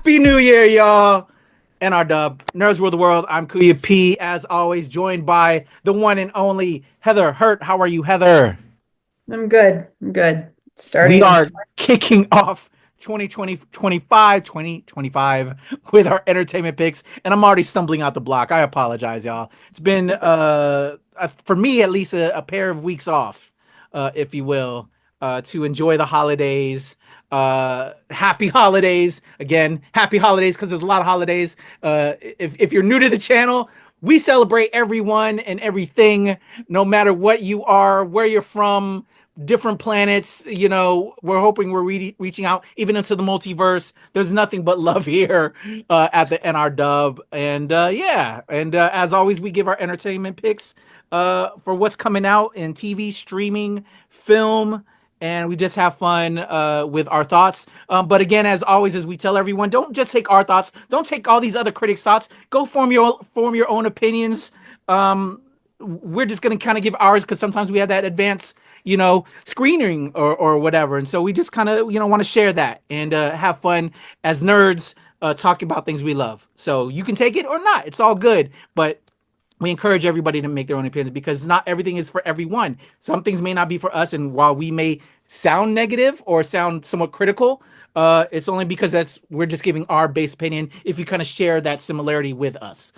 Happy New Year, y'all. NRW, Nerds World the World. I'm Kuya P, as always, joined by the one and only Heather Hurt. How are you, Heather? I'm good. I'm good. We Starting. are kicking off 2025 with our entertainment picks, and I'm already stumbling out the block. I apologize, y'all. It's been, for me at least, a pair of weeks off, if you will, to enjoy the holidays. Happy holidays again. Happy holidays because there's a lot of holidays. If you're new to the channel, we celebrate everyone and everything, no matter what you are, where you're from, different planets. You know, we're hoping we're reaching out even into the multiverse. There's nothing but love here at the NRW. And yeah, and as always, we give our entertainment picks for what's coming out in TV, streaming, film, and we just have fun with our thoughts. But again, as always, as we tell everyone, don't just take our thoughts. Don't take all these other critics' thoughts. Go form your own opinions. We're just going to kind of give ours because sometimes we have that advanced, screening or whatever. And so we just kind of, want to share that and have fun as nerds talking about things we love. So you can take it or not. It's all good. But we encourage everybody to make their own opinions because not everything is for everyone. Some things may not be for us. And while we may sound negative or sound somewhat critical, it's only because we're just giving our base opinion if you kind of share that similarity with us.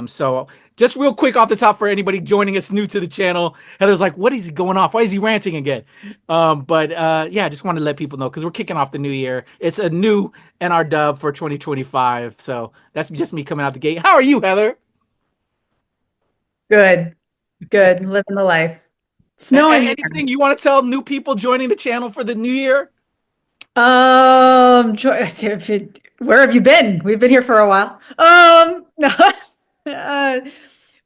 So just real quick off the top for anybody joining us new to the channel, Heather's like, what is he going off? Why is he ranting again? But yeah, I just wanted to let people know because we're kicking off the new year. It's a new NRW for 2025. So that's just me coming out the gate. How are you, Heather? Good. Good. Living the life. Snowing here. Anything you want to tell new people joining the channel for the new year? Where have you been? We've been here for a while. No.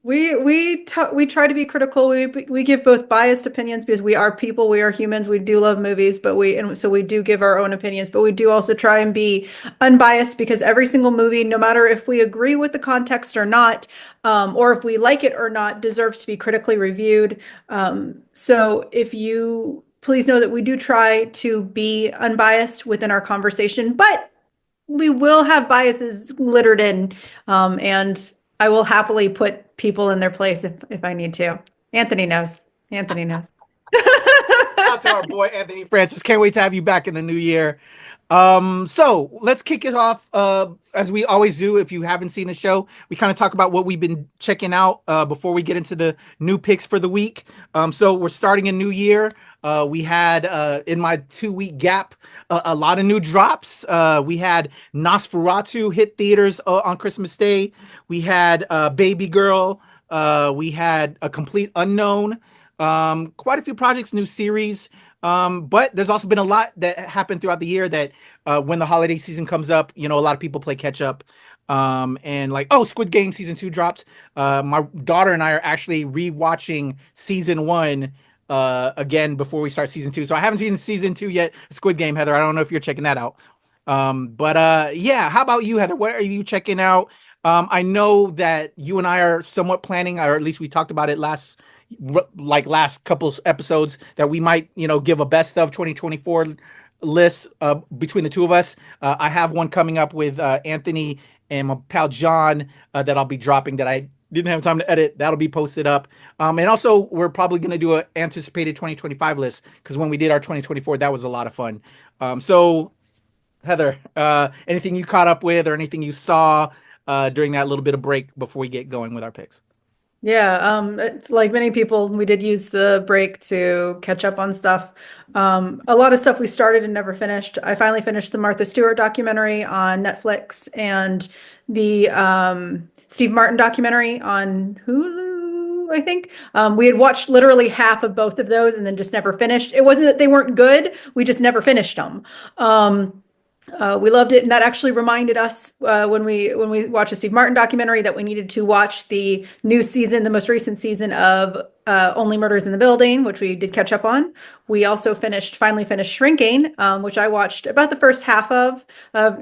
We try to be critical. We give both biased opinions because we are people, we are humans, we do love movies, so we do give our own opinions, but we do also try and be unbiased because every single movie, no matter if we agree with the context or not, or if we like it or not, deserves to be critically reviewed. So if you please know that we do try to be unbiased within our conversation, but we will have biases littered in, and I will happily put people in their place if I need to. Anthony knows. Anthony knows. Shout out to our boy Anthony Francis. Can't wait to have you back in the new year. So let's kick it off as we always do. If you haven't seen the show, we kind of talk about what we've been checking out before we get into the new picks for the week. So we're starting a new year. We had in my 2-week gap a lot of new drops. We had Nosferatu hit theaters on Christmas Day. We had Baby Girl. We had A Complete Unknown. Quite a few projects, new series. But there's also been a lot that happened throughout the year that when the holiday season comes up, a lot of people play catch up. And like, Squid Game season 2 drops. My daughter and I are actually rewatching season 1 again before we start season 2. So I haven't seen season 2 yet. Squid Game, Heather. I don't know if you're checking that out. But yeah, how about you, Heather? What are you checking out? I know that you and I are somewhat planning, or at least we talked about it last couple of episodes, that we might, give a best of 2024 list between the two of us. I have one coming up with Anthony and my pal John that I'll be dropping that I didn't have time to edit. That'll be posted up. And also we're probably going to do an anticipated 2025 list because when we did our 2024, that was a lot of fun. So Heather, anything you caught up with or anything you saw during that little bit of break before we get going with our picks? Yeah, it's like many people, we did use the break to catch up on stuff. A lot of stuff we started and never finished. I finally finished the Martha Stewart documentary on Netflix and the Steve Martin documentary on Hulu, I think. We had watched literally half of both of those and then just never finished. It wasn't that they weren't good, we just never finished them. We loved it, and that actually reminded us when we watched a Steve Martin documentary that we needed to watch the new season, the most recent season of Only Murders in the Building, which we did catch up on. We also finally finished Shrinking, which I watched about the first half of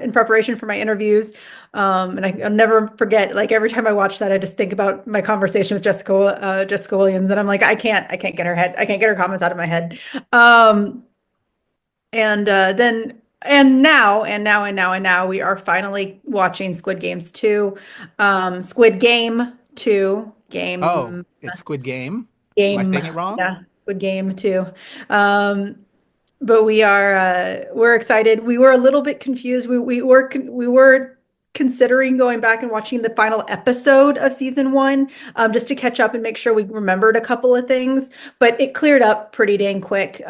in preparation for my interviews. And I'll never forget, like every time I watch that, I just think about my conversation with Jessica Williams, and I'm like, I can't get her comments out of my head. And then and now we are finally watching Squid Game 2, Oh, it's Squid Game. Am I game, saying it wrong? yeah, Squid Game 2. Um, but we're excited. We were a little bit confused. We were considering going back and watching the final episode of season 1, just to catch up and make sure we remembered a couple of things. But it cleared up pretty dang quick.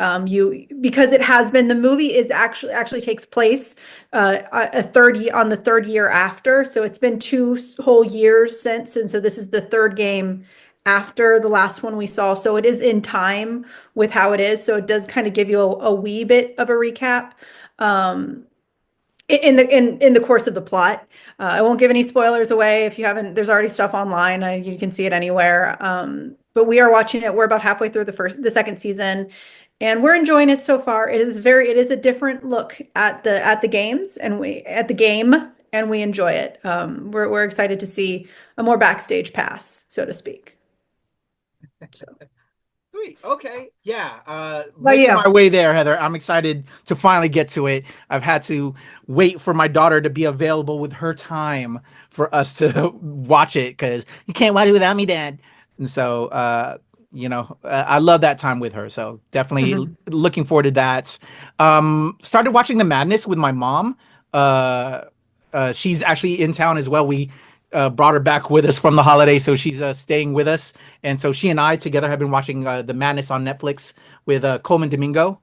Because it has been, the movie is actually takes place on the third year after. So it's been 2 whole years since, and so this is the third game after the last one we saw. So it is in time with how it is. So it does kind of give you a wee bit of a recap. In the course of the plot. I won't give any spoilers away if you haven't. There's already stuff online. You can see it anywhere. But we are watching it. We're about halfway through the second season, and we're enjoying it so far. It is a different look at the games and the game, and we enjoy it. We're excited to see a more backstage pass, so to speak. So. Sweet. Okay. Yeah. But Making yeah. my way there, Heather. I'm excited to finally get to it. I've had to wait for my daughter to be available with her time for us to watch it, because you can't watch it without me, Dad. And so, I love that time with her. So definitely looking forward to that. Started watching The Madness with my mom. She's actually in town as well. We brought her back with us from the holiday, so she's staying with us. And so she and I together have been watching The Madness on Netflix with Coleman Domingo.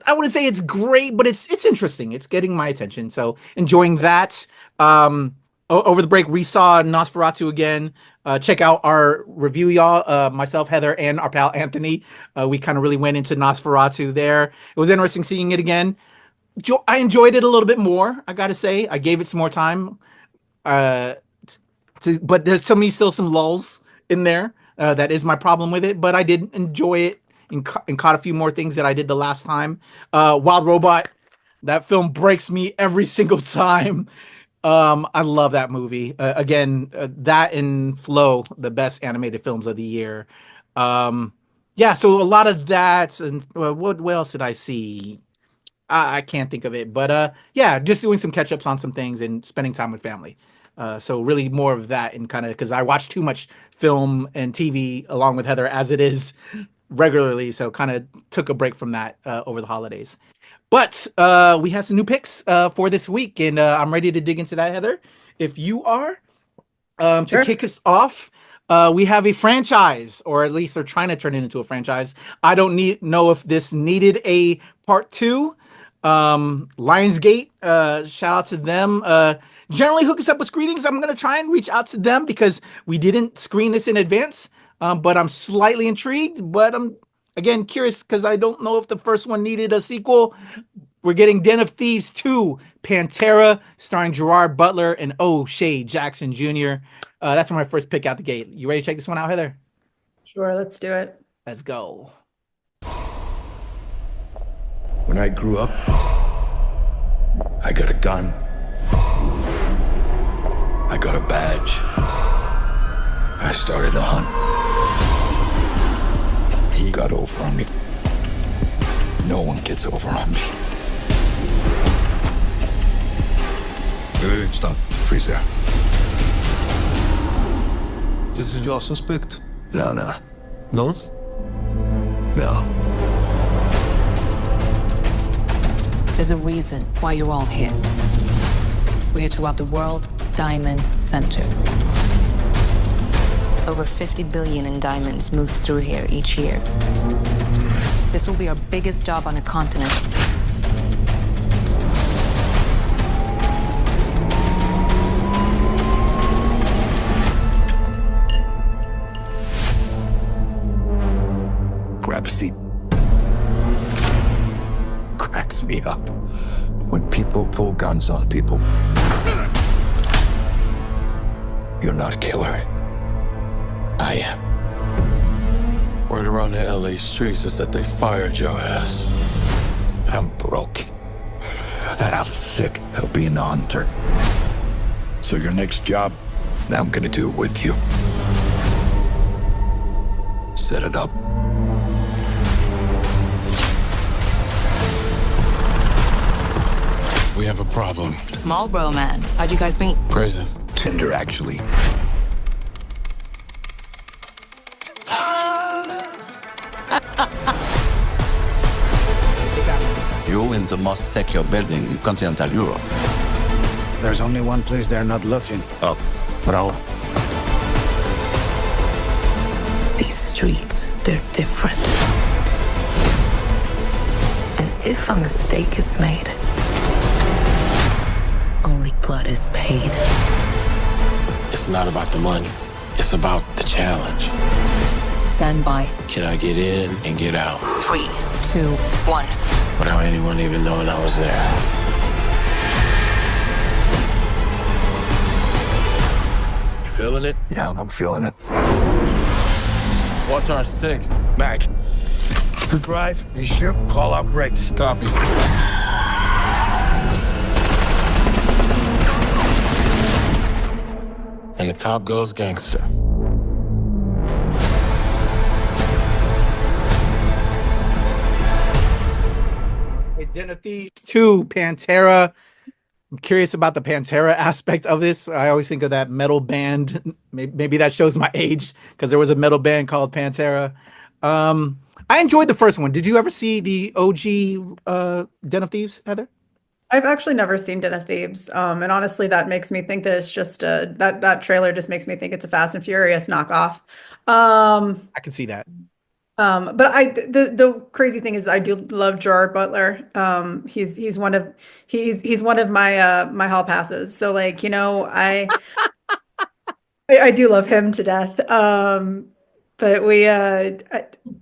I wouldn't say it's great, but it's interesting. It's getting my attention, so enjoying that. Over the break, we saw Nosferatu again. Check out our review, y'all. Myself, Heather, and our pal Anthony. We kind of really went into Nosferatu there. It was interesting seeing it again. I enjoyed it a little bit more, I gotta say. I gave it some more time. But there's still some lulls in there. That is my problem with it. But I did enjoy it and caught a few more things that I did the last time. Wild Robot, that film breaks me every single time. I love that movie. Again, that and Flow, the best animated films of the year. Yeah, so a lot of that. And what else did I see? I can't think of it, but yeah, just doing some catch ups on some things and spending time with family. So really more of that, and kind of because I watch too much film and TV along with Heather as it is regularly, so kind of took a break from that over the holidays. But we have some new picks for this week, and I'm ready to dig into that, Heather. If you are, to kick us off, we have a franchise, or at least they're trying to turn it into a franchise. I don't know if this needed a part 2. Lionsgate, shout out to them. Generally hook us up with screenings. I'm going to try and reach out to them because we didn't screen this in advance. But I'm slightly intrigued, but I'm again curious because I don't know if the first one needed a sequel. We're getting Den of Thieves 2, Pantera, starring Gerard Butler and O'Shea Jackson Jr. That's my first pick out the gate. You ready to check this one out, Heather? Sure, let's do it. Let's go. When I grew up, I got a gun. I got a badge. I started a hunt. He got over on me. No one gets over on me. Wait, stop. Freeze there. This is your suspect? No. No? No. There's a reason why you're all here. We're here to rob the World Diamond Center. Over 50 billion in diamonds moves through here each year. This will be our biggest job on a continent. Grab a seat. Cracks me up when people pull guns on people. You're not a killer. I am. Word around the LA streets is that they fired your ass. I'm broke. And I'm sick of being a hunter. So your next job, I'm gonna do it with you. Set it up. have a problem. Marlboro Man. How'd you guys meet? Prison. Tinder, actually. You're in the most secure building in continental Europe. There's only one place they're not looking. Up, bro. These streets, they're different. And if a mistake is made, only blood is paid. It's not about the money. It's about the challenge. Stand by. Can I get in and get out 3, 2, 1. without anyone even knowing I was there? You feeling it? Yeah, I'm feeling it. What's our 6? Back. To drive, you should call out brakes. Copy. And the cop goes gangster. Identity 2, Pantera. I'm curious about the Pantera aspect of this. I always think of that metal band. Maybe that shows my age because there was a metal band called Pantera. I enjoyed the first one. Did you ever see the OG Den of Thieves, Heather? I've actually never seen Den of Thieves. And honestly, that makes me think that it's just that trailer just makes me think it's a Fast and Furious knockoff. I can see that. But the crazy thing is I do love Gerard Butler. He's one of my hall passes. So like, you know, I do love him to death. But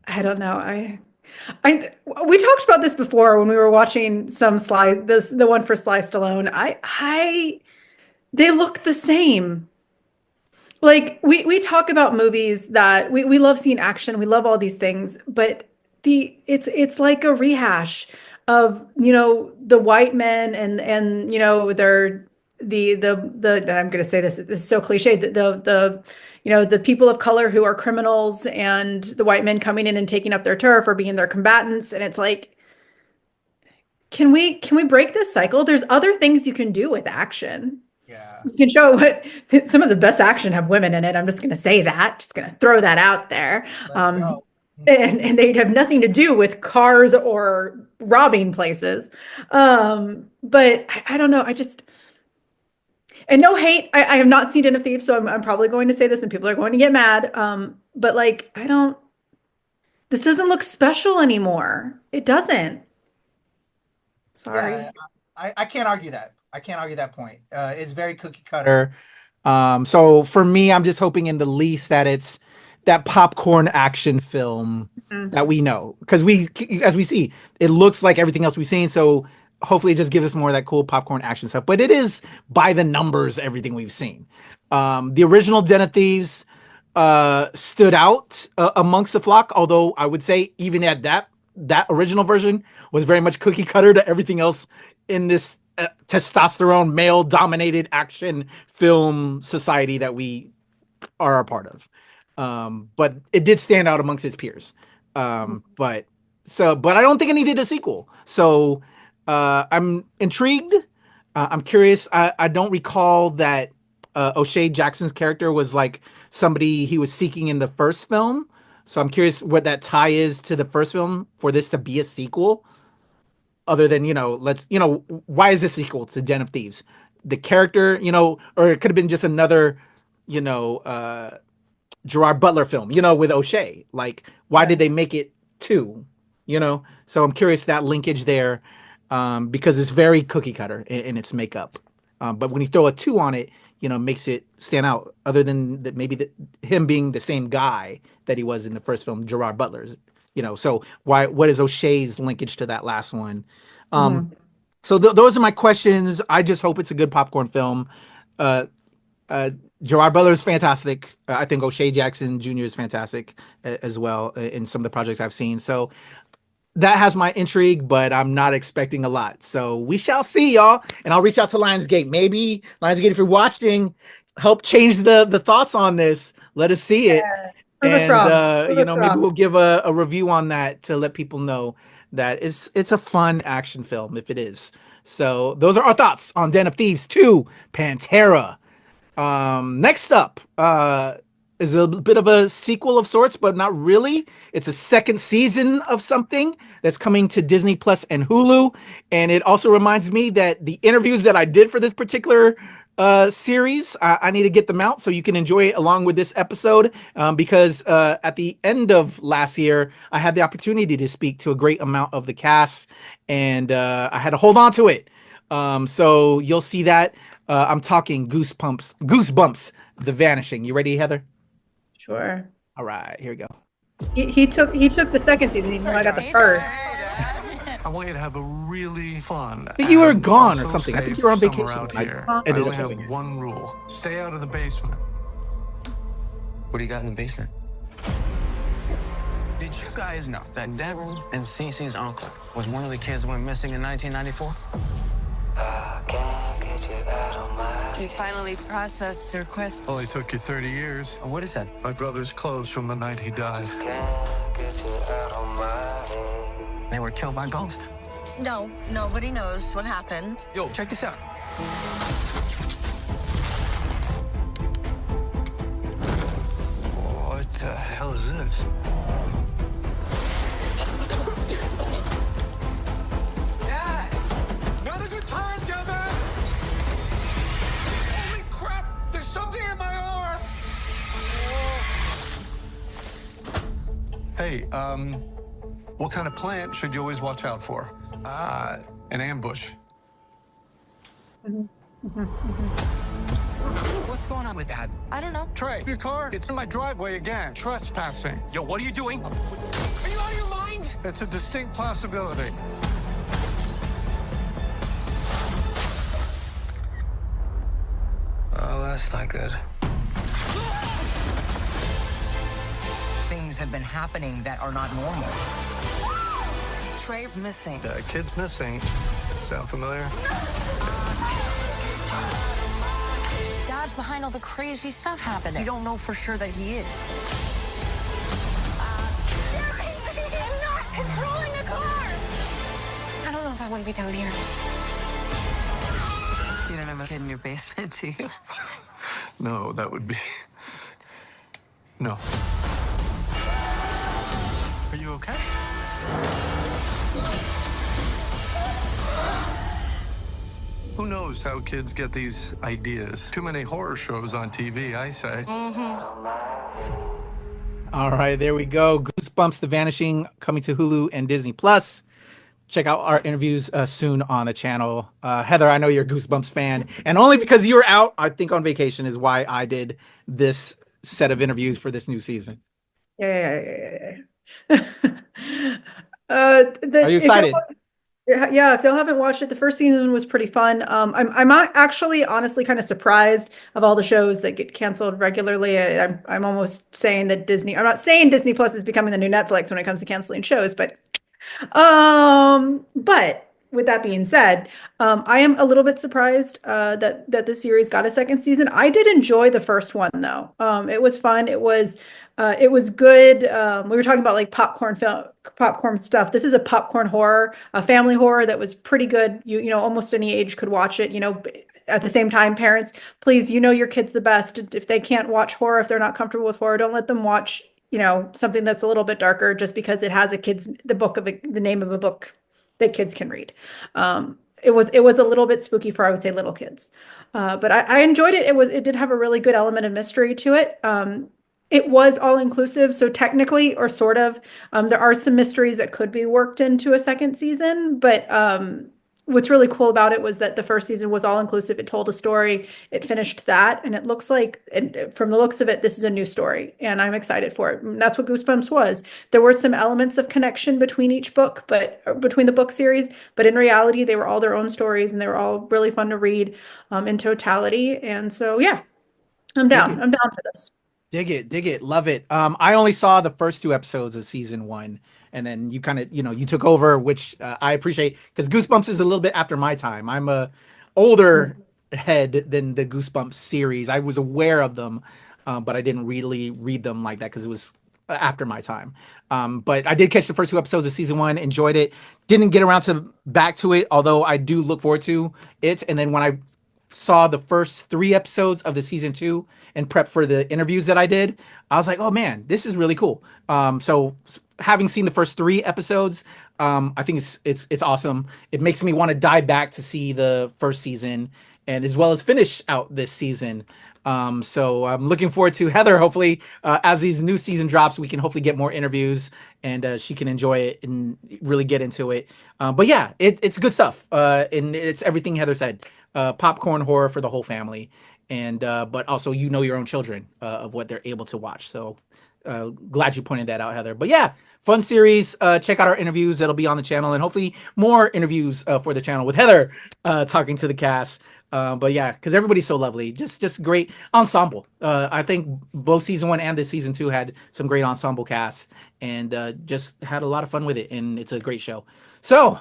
I don't know. We talked about this before when we were watching some Sly, the one for Sly Stallone. They look the same. Like we talk about movies that we love seeing action, we love all these things, but it's like a rehash of, you know, the white men and you know, they're and I'm going to say this is so cliche, the you know, the people of color who are criminals and the white men coming in and taking up their turf or being their combatants. And it's like, can we break this cycle? There's other things you can do with action. Yeah. You can show what some of the best action have women in it. I'm just going to say that, just going to throw that out there. Let's go. And they have nothing to do with cars or robbing places. But I don't know. And no hate. I have not seen Den of Thieves, so I'm probably going to say this and people are going to get mad. But like, this doesn't look special anymore. It doesn't. Sorry. Yeah, I can't argue that. I can't argue that point. It's very cookie cutter. So for me, I'm just hoping in the least that it's that popcorn action film that we know. Because as we see, it looks like everything else we've seen. So hopefully it just gives us more of that cool popcorn action stuff. But it is by the numbers, everything we've seen. The original Den of Thieves stood out amongst the flock. Although I would say even at that original version was very much cookie cutter to everything else in this testosterone male dominated action film society that we are a part of. But it did stand out amongst its peers. But I don't think it needed a sequel. So I'm intrigued. I'm curious. I don't recall that O'Shea Jackson's character was like somebody he was seeking in the first film. So I'm curious what that tie is to the first film for this to be a sequel. Other than, why is this sequel to Den of Thieves? The character, or it could have been just another, Gerard Butler film, with O'Shea. Like, why did they make it 2? So I'm curious that linkage there, because it's very cookie cutter in its makeup. But when you throw a 2 on it, makes it stand out. Other than that, maybe him being the same guy that he was in the first film, Gerard Butler's. So what is O'Shea's linkage to that last one? So those are my questions. I just hope it's a good popcorn film. Gerard Butler is fantastic. I think O'Shea Jackson Jr. is fantastic as well in some of the projects I've seen. So that has my intrigue, but I'm not expecting a lot. So we shall see, y'all. And I'll reach out to Lionsgate. Maybe Lionsgate, if you're watching, help change the thoughts on this. Let us see it. And maybe we'll give a review on that to let people know that it's a fun action film if it is. So those are our thoughts on Den of Thieves 2 Pantera. Next up is a bit of a sequel of sorts, but not really. It's a second season of something that's coming to Disney Plus and Hulu. And it also reminds me that the interviews that I did for this particular series, I need to get them out so you can enjoy it along with this episode, because at the end of last year, I had the opportunity to speak to a great amount of the cast, and I had to hold on to it. So you'll see that. I'm talking Goosebumps, The Vanishing. You ready, Heather? Sure. All right, here we go. He took the second season, even though I got the first. I want you to have a really fun. I think you were gone or also something. I think safe you were on summer vacation. out I here. ended I up only doing have it. one rule: stay out of the basement. What do you got in the basement? Did you guys know that Devin and Cece's uncle was one of the kids that went missing in 1994? We finally processed the request. Only took you 30 years. What is that? My brother's clothes from the night he died. They were killed by ghosts. No, nobody knows what happened. Yo, check this out. What the hell is this? Dad! Not a good time, Devin! Holy crap! There's something in my arm! Hey, what kind of plant should you always watch out for? An ambush. What's going on with that? I don't know. Trey, your car, it's in my driveway again. Trespassing. Yo, what are you doing? Are you out of your mind? It's a distinct possibility. Oh, that's not good. Things have been happening that are not normal. Trey's missing. Kid's missing. Sound familiar? Dad's behind all the crazy stuff happening. We don't know for sure that he is. I'm not controlling a car! I don't know if I want to be down here. You don't have a kid in your basement, do you? No, that would be... No. Are you okay? Who knows how kids get these ideas? Too many horror shows on TV, I say. All right, there we go. Goosebumps, The Vanishing, coming to Hulu and Disney Plus. Check out our interviews soon on the channel. Heather, I know you're a Goosebumps fan, and only because you were out, I think, on vacation is why I did this set of interviews for this new season. Yeah. Are you excited? Yeah, if y'all haven't watched it, the first season was pretty fun. I'm actually honestly kind of surprised of all the shows that get canceled regularly. I'm almost saying that I'm not saying Disney Plus is becoming the new Netflix when it comes to canceling shows, but with that being said, I am a little bit surprised that the series got a second season. I did enjoy the first one though. It was fun. It was good. We were talking about like popcorn stuff. This is a popcorn horror, a family horror that was pretty good. You know, almost any age could watch it. You know, at the same time, parents, please, you know your kids the best. If they can't watch horror, if they're not comfortable with horror, don't let them watch, you know, something that's a little bit darker just because it has the name of a book that kids can read. It was a little bit spooky for, I would say, little kids. But I enjoyed it. It did have a really good element of mystery to it. It was all inclusive. So technically, or sort of, there are some mysteries that could be worked into a second season. But what's really cool about it was that the first season was all inclusive. It told a story. It finished that. And it looks like, from the looks of it, this is a new story. And I'm excited for it. And that's what Goosebumps was. There were some elements of connection between each book, between the book series. But in reality, they were all their own stories. And they were all really fun to read in totality. And so, yeah, I'm down. I'm down for this. Dig it, love it. I only saw the first 2 episodes of season 1, and then you kind of, you took over, which I appreciate, because Goosebumps is a little bit after my time. I'm a older head than the Goosebumps series. I was aware of them, but I didn't really read them like that because it was after my time. But I did catch the first 2 episodes of season 1, enjoyed it. Didn't get around to back to it, although I do look forward to it. And then when I saw the first 3 episodes of the season 2 and prep for the interviews that I did, I was like, oh man, this is really cool. So having seen the first 3 episodes, I think it's awesome. It makes me want to dive back to see the first season and as well as finish out this season. So I'm looking forward to Heather. Hopefully, as these new season drops, we can hopefully get more interviews and she can enjoy it and really get into it. But yeah, it's good stuff. And it's everything Heather said. Popcorn horror for the whole family, and but also your own children of what they're able to watch. So glad you pointed that out, Heather. But yeah, fun series. Check out our interviews that'll be on the channel, and hopefully more interviews for the channel with Heather talking to the cast. But yeah, because everybody's so lovely, just great ensemble. I think both season 1 and this season 2 had some great ensemble casts, and just had a lot of fun with it, and it's a great show. So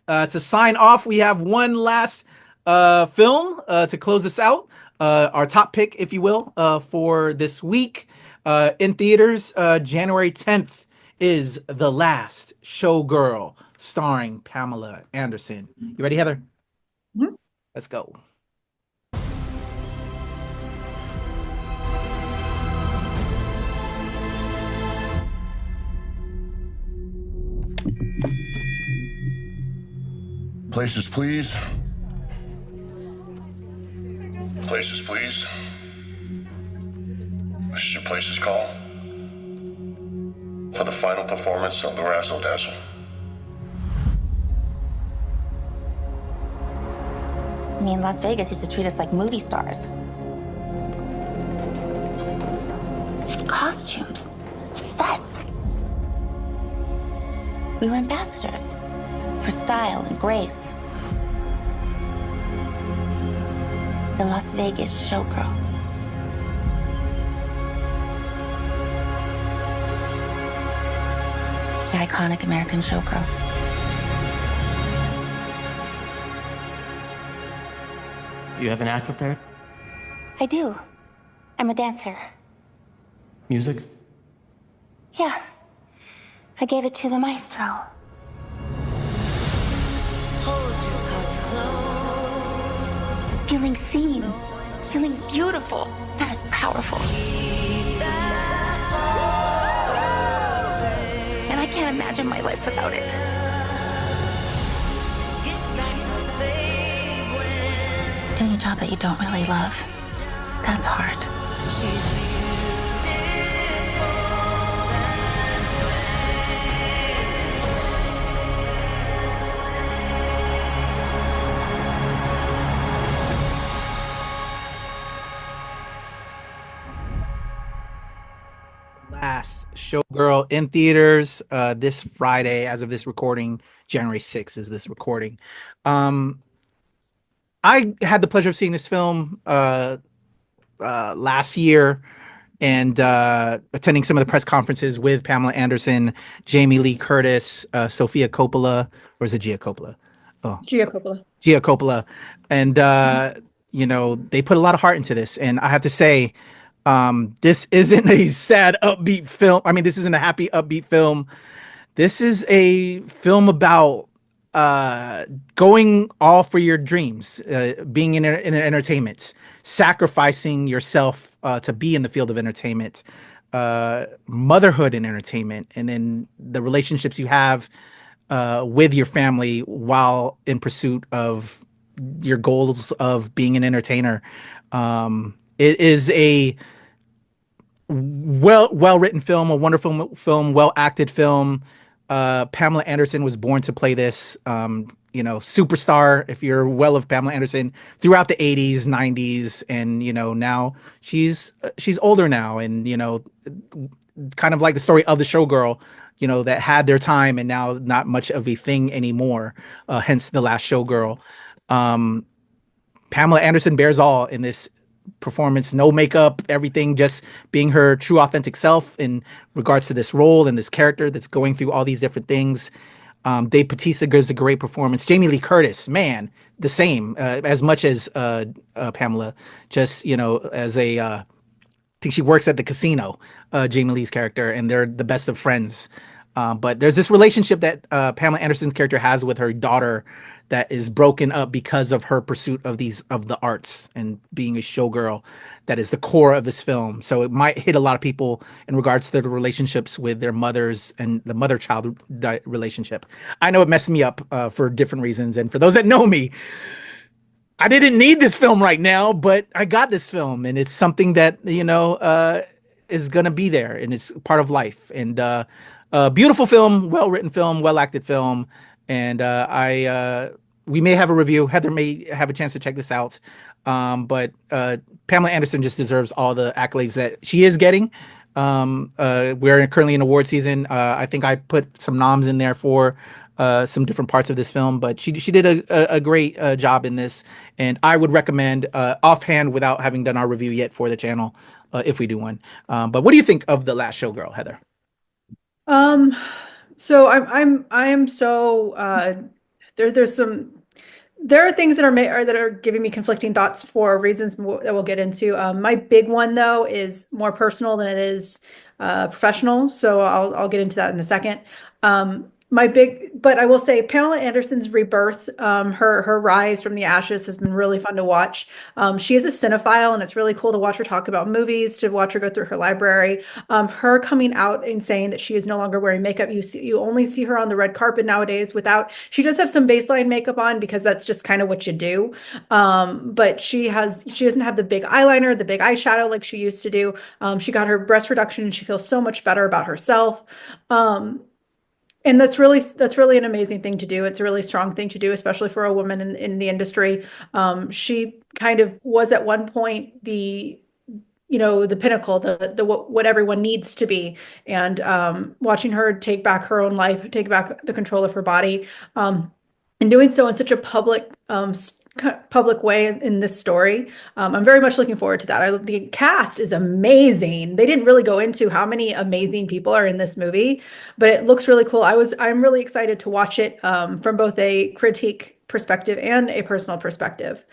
to sign off, we have one last film to close us out. Our top pick, if you will, for this week in theaters, January 10th is The Last Showgirl, starring Pamela Anderson. You ready, Heather? Mm-hmm. Let's go. Places, please. Places, please. This is your place's call for the final performance of the Razzle Dazzle. I mean, Las Vegas used to treat us like movie stars. These costumes, sets. We were ambassadors for style and grace. The Las Vegas Showgirl. The iconic American showgirl. You have an act prepared? I do. I'm a dancer. Music? Yeah. I gave it to the maestro. Hold your cards close. Feeling seen. Feeling beautiful. That is powerful. And I can't imagine my life without it. Doing a job that you don't really love, that's hard. Last Showgirl in theaters this Friday, as of this recording. January 6th is this recording. I had the pleasure of seeing this film last year and attending some of the press conferences with Pamela Anderson, Jamie Lee Curtis, Sofia Coppola, or is it Gia Coppola? Oh, Gia Coppola. Gia Coppola. And, they put a lot of heart into this. And I have to say, this isn't a sad, upbeat film. I mean, this isn't a happy, upbeat film. This is a film about going all for your dreams, being in entertainment, sacrificing yourself to be in the field of entertainment, motherhood in entertainment, and then the relationships you have with your family while in pursuit of your goals of being an entertainer. It is a well-written film, a wonderful film, well-acted film. Pamela Anderson was born to play this, superstar, if you're well of Pamela Anderson, throughout the 80s, 90s, and, now she's older now, and, kind of like the story of the Showgirl, that had their time and now not much of a thing anymore, hence The Last Showgirl. Pamela Anderson bears all in this performance, no makeup, everything, just being her true authentic self in regards to this role and this character that's going through all these different things. Dave Bautista gives a great performance. Jamie Lee Curtis, man, the same, as much as Pamela, just, as a think she works at the casino, Jamie Lee's character, and they're the best of friends. But there's this relationship that Pamela Anderson's character has with her daughter that is broken up because of her pursuit of the arts and being a showgirl. That is the core of this film. So it might hit a lot of people in regards to the relationships with their mothers and the mother-child relationship. I know it messed me up for different reasons. And for those that know me, I didn't need this film right now, but I got this film, and it's something that, is going to be there, and it's part of life. And beautiful film, well-written film, well-acted film. And we may have a review. Heather may have a chance to check this out. But Pamela Anderson just deserves all the accolades that she is getting. We're currently in award season. I think I put some noms in there for some different parts of this film, but she did a great job in this, and I would recommend offhand without having done our review yet for the channel if we do one. But what do you think of The Last Showgirl, Heather? So I'm so there are things that are giving me conflicting thoughts for reasons that we'll get into. My big one though is more personal than it is professional, so I'll get into that in a second. But I will say Pamela Anderson's rebirth, her rise from the ashes has been really fun to watch. She is a cinephile, and it's really cool to watch her talk about movies, to watch her go through her library. Her coming out and saying that she is no longer wearing makeup. You only see her on the red carpet nowadays she does have some baseline makeup on because that's just kind of what you do. But she doesn't have the big eyeliner, the big eyeshadow like she used to do. She got her breast reduction and she feels so much better about herself. And that's really an amazing thing to do. It's a really strong thing to do, especially for a woman in the industry. She kind of was at one point the pinnacle, the what everyone needs to be. And watching her take back her own life, take back the control of her body, and doing so in such a public way in this story. I'm very much looking forward to that. The cast is amazing. They didn't really go into how many amazing people are in this movie, but it looks really cool. I'm really excited to watch it from both a critique perspective and a personal perspective.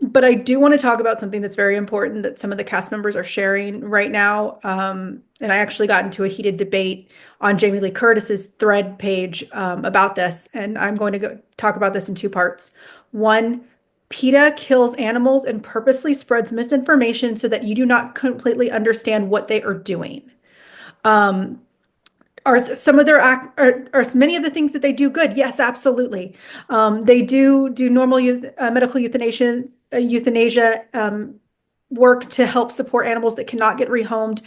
But I do want to talk about something that's very important that some of the cast members are sharing right now. And I actually got into a heated debate on Jamie Lee Curtis's thread page about this. And I'm going to talk about this in two parts. One, PETA kills animals and purposely spreads misinformation so that you do not completely understand what they are doing. Are some of are many of the things that they do good? Yes, absolutely. They do normal medical euthanasia work to help support animals that cannot get rehomed.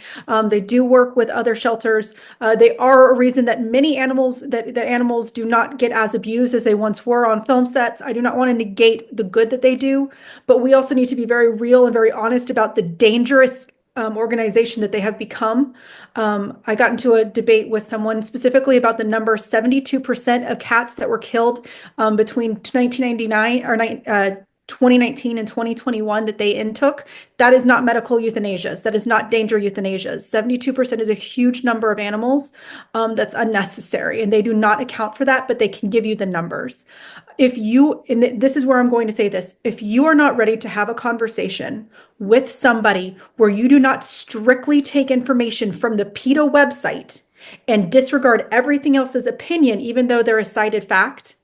They do work with other shelters. They are a reason that many animals that animals do not get as abused as they once were on film sets. I do not want to negate the good that they do, but we also need to be very real and very honest about the dangerous organization that they have become. I got into a debate with someone specifically about the number 72% of cats that were killed between 1999 or 2019 and 2021 that they intook. That is not medical euthanasias. That is not danger euthanasias. 72% is a huge number of animals that's unnecessary, and they do not account for that, but they can give you the numbers. And this is where I'm going to say this, if you are not ready to have a conversation with somebody where you do not strictly take information from the PETA website and disregard everything else as opinion, even though they're a cited fact,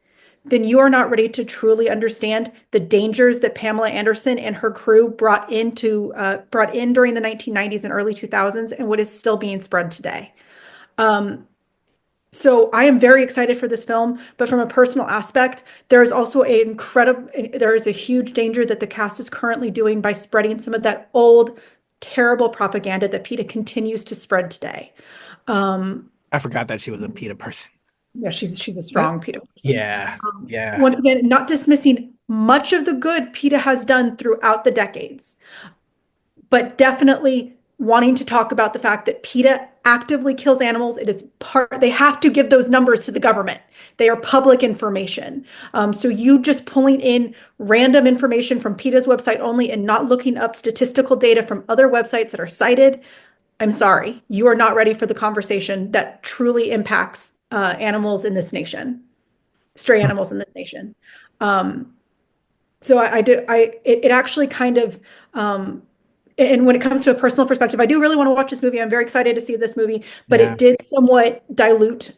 then you are not ready to truly understand the dangers that Pamela Anderson and her crew brought in during the 1990s and early 2000s and what is still being spread today. So I am very excited for this film, but from a personal aspect, there is also there is a huge danger that the cast is currently doing by spreading some of that old, terrible propaganda that PETA continues to spread today. I forgot that she was a PETA person. Yeah, she's a strong PETA person. Yeah. Once again, not dismissing much of the good PETA has done throughout the decades, but definitely wanting to talk about the fact that PETA actively kills animals. They have to give those numbers to the government. They are public information. So you just pulling in random information from PETA's website only and not looking up statistical data from other websites that are cited, I'm sorry, you are not ready for the conversation that truly impacts animals in this nation, stray animals in this nation. So it actually kind of and when it comes to a personal perspective, I do really want to watch this movie. I'm very excited to see this movie, but Yeah. it did somewhat dilute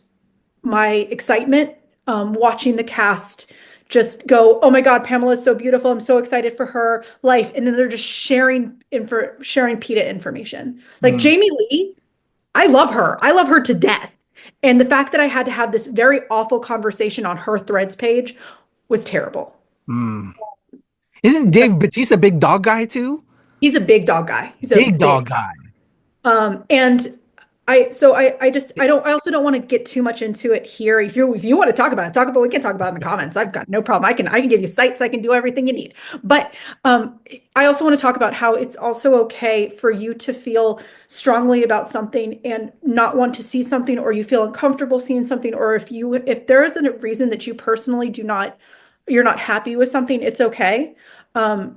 my excitement watching the cast just go, oh my God, Pamela is so beautiful. I'm so excited for her life. And then they're just sharing PETA information. Like Jamie Lee, I love her. I love her to death. And the fact that I had to have this very awful conversation on her Threads page was terrible. Isn't Dave Bautista a big dog guy too? He's a big dog guy. He's a big dog guy. And I also don't want to get too much into it here. If you want to talk about it, we can talk about it in the comments. I've got no problem. I can give you sites. I can do everything you need. But I also want to talk about how it's also okay for you to feel strongly about something and not want to see something, or you feel uncomfortable seeing something, or if there is a reason that you personally you're not happy with something, it's okay.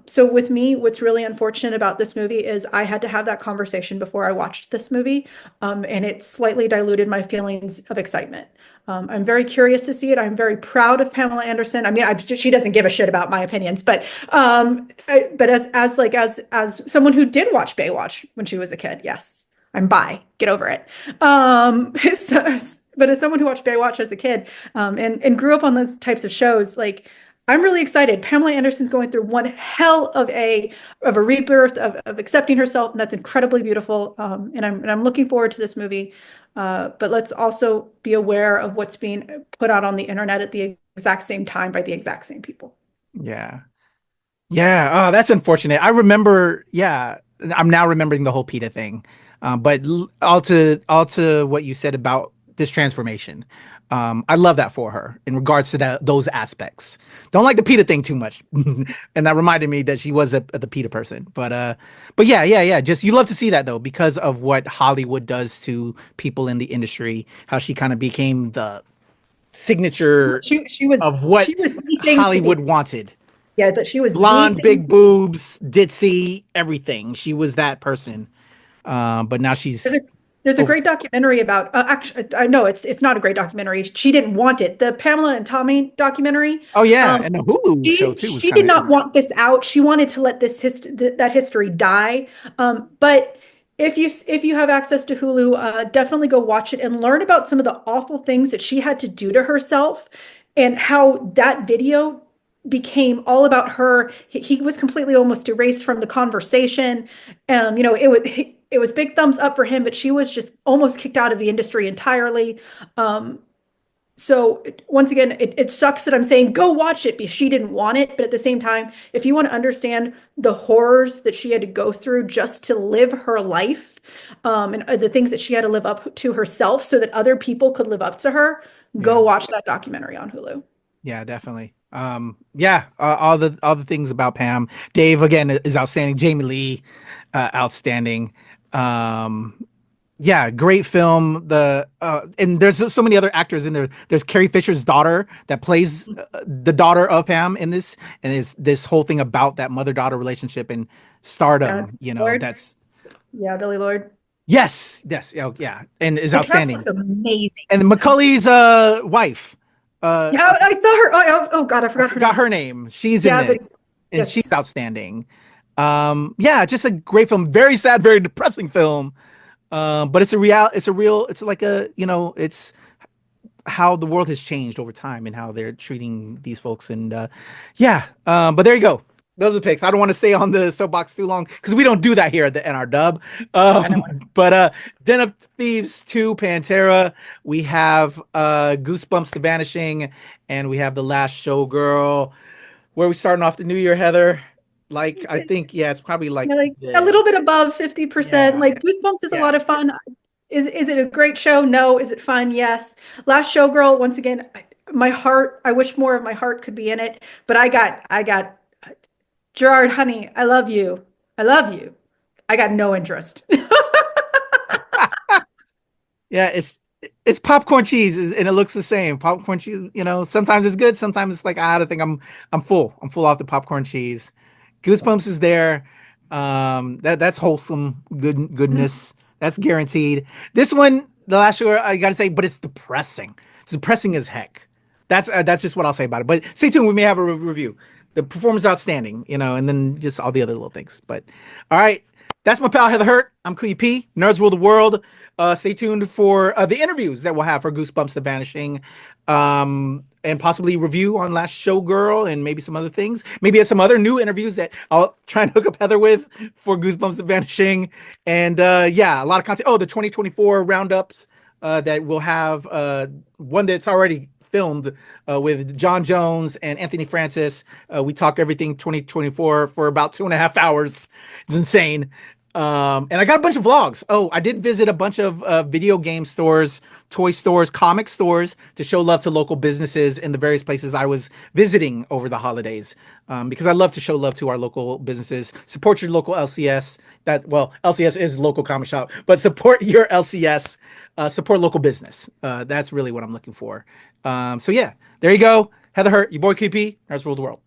So with me, what's really unfortunate about this movie is I had to have that conversation before I watched this movie, and it slightly diluted my feelings of excitement. I'm very curious to see it. I'm very proud of Pamela Anderson. I mean, she doesn't give a shit about my opinions, but as someone who did watch Baywatch when she was a kid, yes, I'm bi. Get over it. But as someone who watched Baywatch as a kid, and grew up on those types of shows, like, I'm really excited. Pamela Anderson's going through one hell of a rebirth of accepting herself, and that's incredibly beautiful. And I'm looking forward to this movie. But let's also be aware of what's being put out on the internet at the exact same time by the exact same people. Yeah. Oh, that's unfortunate. I remember. Yeah, I'm now remembering the whole PETA thing. But all to what you said about this transformation. I love that for her in regards to those aspects. Don't like the PETA thing too much. And that reminded me that she was the PETA person. But yeah. Just, you love to see that though, because of what Hollywood does to people in the industry, how she kind of became the signature of what Hollywood wanted. Yeah, that she was blonde, big boobs, ditzy, everything. She was that person. But now she's... There's a great documentary about, actually, no, it's not a great documentary. She didn't want it. The Pamela and Tommy documentary. Oh yeah, and the Hulu show too. She did not want this out. She wanted to let that history die. But if you have access to Hulu, definitely go watch it and learn about some of the awful things that she had to do to herself, and how that video became all about her. He was completely almost erased from the conversation. It was big thumbs up for him, but she was just almost kicked out of the industry entirely. So once again, it sucks that I'm saying go watch it because she didn't want it. But at the same time, if you want to understand the horrors that she had to go through just to live her life, and the things that she had to live up to herself so that other people could live up to her, go watch that documentary on Hulu. Yeah, definitely. All the things about Pam. Dave again is outstanding. Jamie Lee, outstanding. Great film. And there's so many other actors in there. There's Carrie Fisher's daughter that plays the daughter of Pam in this, and it's this whole thing about that mother-daughter relationship and stardom. Lord. That's Billy Lord. Yes. Oh, yeah, and is outstanding. Cast looks amazing. And Macaulay's wife. I saw her. Oh God, I forgot her name. She's in this, and she's outstanding. Just a great film. Very sad, very depressing film. But it's how the world has changed over time and how they're treating these folks. And but there you go. Those are the picks. I don't want to stay on the soapbox too long because we don't do that here at the NRW. But Den of Thieves 2, Pantera. We have Goosebumps, The Vanishing, and we have The Last Showgirl. Where are we starting off the new year, Heather? Like, I think, it's probably a little bit above 50%. Yeah. Like, Goosebumps is a lot of fun. Is it a great show? No. Is it fun? Yes. Last Showgirl, once again, I wish more of my heart could be in it, but I got Gerard, honey, I love you. I got no interest. It's popcorn cheese, and it looks the same. Popcorn cheese, sometimes it's good, sometimes it's like I think I'm full off the popcorn cheese. Goosebumps is there. That's wholesome goodness. That's guaranteed. This one, The Last Show, I gotta say, but it's depressing. It's depressing as heck. That's just what I'll say about it. But stay tuned, we may have a review. The performance is outstanding, and then just all the other little things. But all right, That's my pal Heather Hurt. I'm QEP. Nerds rule the world. Stay tuned for the interviews that we'll have for Goosebumps The Vanishing, and possibly review on Last Showgirl and maybe some other things. Maybe some other new interviews that I'll try and hook up Heather with for Goosebumps The Vanishing. And yeah, a lot of content. Oh, the 2024 roundups that we'll have. One that's already filmed with John Jones and Anthony Francis. We talk everything 2024 for about 2.5 hours. It's insane. And I got a bunch of vlogs. Oh, I did visit a bunch of video game stores, toy stores, comic stores to show love to local businesses in the various places I was visiting over the holidays. Because I love to show love to our local businesses. Support your local LCS. LCS is local comic shop, but support your LCS. Support local business. That's really what I'm looking for. So yeah, there you go. Heather Hurt, your boy QP. Nerds rule the world.